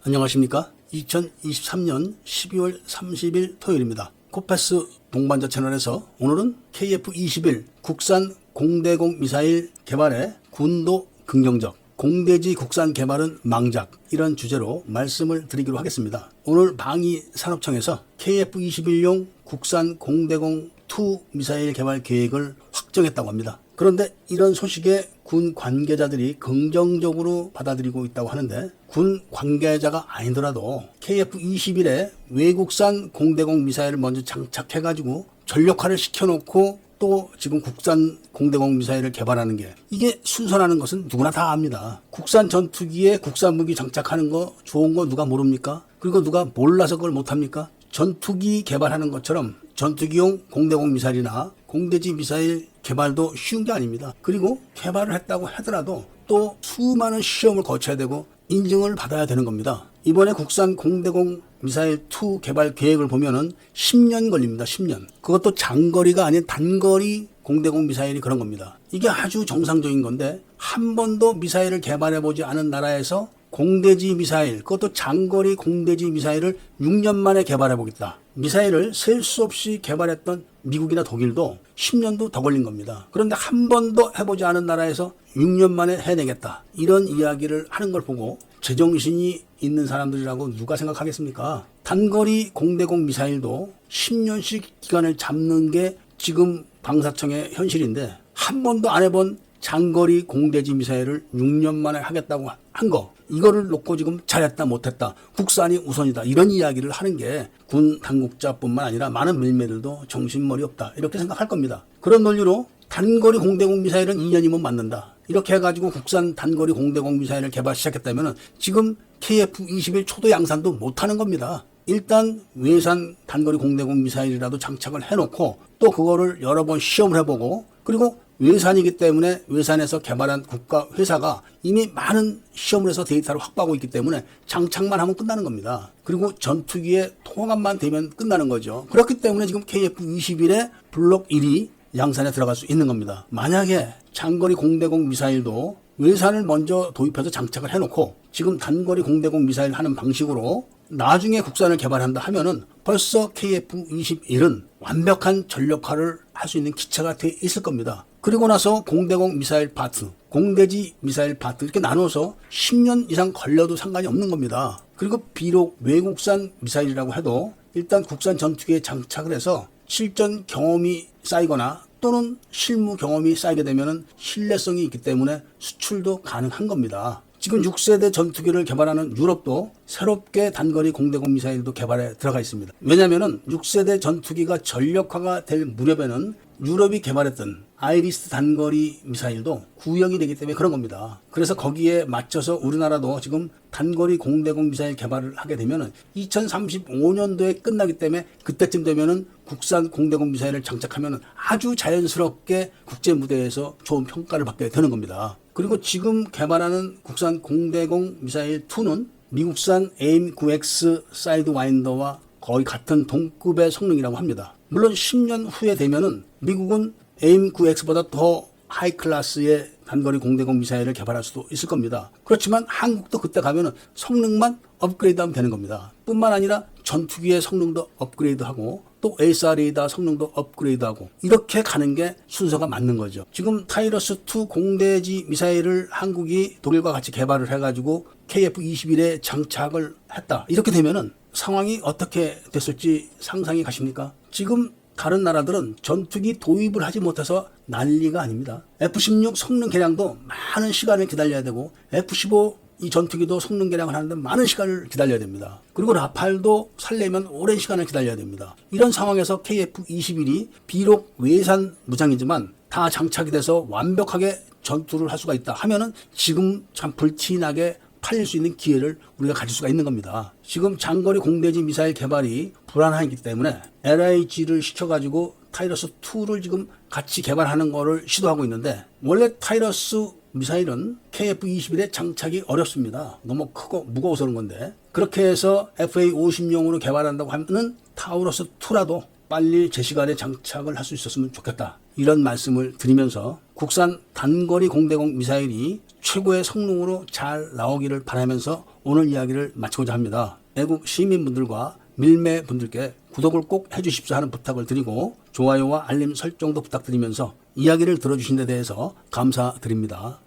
안녕하십니까? 2023년 12월 30일 토요일입니다. 코패스 동반자 채널에서 오늘은 KF-21 국산 공대공 미사일 개발에 군도 긍정적, 공대지 국산 개발은 망작, 이런 주제로 말씀을 드리기로 하겠습니다. 오늘 방위산업청에서 KF-21용 국산 공대공 2 미사일 개발 계획을 확정했다고 합니다. 그런데 이런 소식에 군 관계자들이 긍정적으로 받아들이고 있다고 하는데, 군 관계자가 아니더라도 KF-21에 외국산 공대공 미사일을 먼저 장착해가지고 전력화를 시켜놓고 또 지금 국산 공대공 미사일을 개발하는 게, 이게 순서라는 것은 누구나 다 압니다. 국산 전투기에 국산 무기 장착하는 거 좋은 거 누가 모릅니까? 그리고 누가 몰라서 그걸 못합니까? 전투기 개발하는 것처럼 전투기용 공대공 미사일이나 공대지 미사일 개발도 쉬운 게 아닙니다. 그리고 개발을 했다고 하더라도 또 수많은 시험을 거쳐야 되고 인증을 받아야 되는 겁니다. 이번에 국산 공대공 미사일 2 개발 계획을 보면은 10년 걸립니다. 10년. 그것도 장거리가 아닌 단거리 공대공 미사일이 그런 겁니다. 이게 아주 정상적인 건데, 한 번도 미사일을 개발해보지 않은 나라에서 공대지 미사일, 그것도 장거리 공대지 미사일을 6년 만에 개발해보겠다. 미사일을 셀 수 없이 개발했던 미국이나 독일도 10년도 더 걸린 겁니다. 그런데 한 번도 해보지 않은 나라에서 6년 만에 해내겠다, 이런 이야기를 하는 걸 보고 제정신이 있는 사람들이라고 누가 생각하겠습니까? 단거리 공대공 미사일도 10년씩 기간을 잡는 게 지금 방사청의 현실인데, 한 번도 안 해본 장거리 공대지 미사일을 6년 만에 하겠다고 한 거, 이거를 놓고 지금 잘했다 못했다, 국산이 우선이다, 이런 이야기를 하는 게 군 당국자뿐만 아니라 많은 밀매들도 정신머리 없다, 이렇게 생각할 겁니다. 그런 논리로 단거리 공대공 미사일은 2년이면 맞는다, 이렇게 해가지고 국산 단거리 공대공 미사일을 개발 시작했다면 지금 KF-21 초도 양산도 못하는 겁니다. 일단 외산 단거리 공대공 미사일이라도 장착을 해놓고 또 그거를 여러 번 시험을 해보고, 그리고 외산이기 때문에 외산에서 개발한 국가 회사가 이미 많은 시험을 해서 데이터를 확보하고 있기 때문에 장착만 하면 끝나는 겁니다. 그리고 전투기의 통합만 되면 끝나는 거죠. 그렇기 때문에 지금 KF-21의 블록 1이 양산에 들어갈 수 있는 겁니다. 만약에 장거리 공대공 미사일도 외산을 먼저 도입해서 장착을 해놓고 지금 단거리 공대공 미사일 하는 방식으로 나중에 국산을 개발한다 하면은 벌써 KF-21은 완벽한 전력화를 할 수 있는 기체가 돼 있을 겁니다. 그리고 나서 공대공 미사일 파트, 공대지 미사일 파트, 이렇게 나눠서 10년 이상 걸려도 상관이 없는 겁니다. 그리고 비록 외국산 미사일이라고 해도 일단 국산 전투기에 장착을 해서 실전 경험이 쌓이거나 또는 실무 경험이 쌓이게 되면 신뢰성이 있기 때문에 수출도 가능한 겁니다. 지금 6세대 전투기를 개발하는 유럽도 새롭게 단거리 공대공 미사일도 개발에 들어가 있습니다. 왜냐하면 6세대 전투기가 전력화가 될 무렵에는 유럽이 개발했던 아이리스 단거리 미사일도 구형이 되기 때문에 그런 겁니다. 그래서 거기에 맞춰서 우리나라도 지금 단거리 공대공 미사일 개발을 하게 되면 2035년도에 끝나기 때문에 그때쯤 되면 국산 공대공 미사일을 장착하면 아주 자연스럽게 국제 무대에서 좋은 평가를 받게 되는 겁니다. 그리고 지금 개발하는 국산 공대공 미사일 2는 미국산 AIM-9X 사이드와인더와 거의 같은 동급의 성능이라고 합니다. 물론 10년 후에 되면은 미국은 AIM-9X보다 더 하이 클래스의 단거리 공대공 미사일을 개발할 수도 있을 겁니다. 그렇지만 한국도 그때 가면은 성능만 업그레이드하면 되는 겁니다. 뿐만 아니라 전투기의 성능도 업그레이드하고 또 ASR 레이더 성능도 업그레이드하고, 이렇게 가는 게 순서가 맞는 거죠. 지금 타이러스2 공대지 미사일을 한국이 독일과 같이 개발을 해가지고 KF-21에 장착을 했다, 이렇게 되면은 상황이 어떻게 됐을지 상상이 가십니까? 지금 다른 나라들은 전투기 도입을 하지 못해서 난리가 아닙니다. F-16 성능 개량도 많은 시간을 기다려야 되고, F-15 이 전투기도 성능 개량을 하는데 많은 시간을 기다려야 됩니다. 그리고 라팔도 살려면 오랜 시간을 기다려야 됩니다. 이런 상황에서 KF-21이 비록 외산 무장이지만 다 장착이 돼서 완벽하게 전투를 할 수가 있다 하면은 지금 참 불티나게 팔릴 수 있는 기회를 우리가 가질 수가 있는 겁니다. 지금 장거리 공대지 미사일 개발이 불안하기 때문에 LIG를 시켜가지고 타이러스2를 지금 같이 개발하는 거를 시도하고 있는데, 원래 타이러스 미사일은 KF-21에 장착이 어렵습니다. 너무 크고 무거워서 그런 건데, 그렇게 해서 FA-50용으로 개발한다고 하면은 타우러스2라도 빨리 제 시간에 장착을 할 수 있었으면 좋겠다. 이런 말씀을 드리면서 국산 단거리 공대공 미사일이 최고의 성능으로 잘 나오기를 바라면서 오늘 이야기를 마치고자 합니다. 애국 시민분들과 밀매분들께 구독을 꼭 해주십시오 하는 부탁을 드리고 좋아요와 알림 설정도 부탁드리면서 이야기를 들어주신 데 대해서 감사드립니다.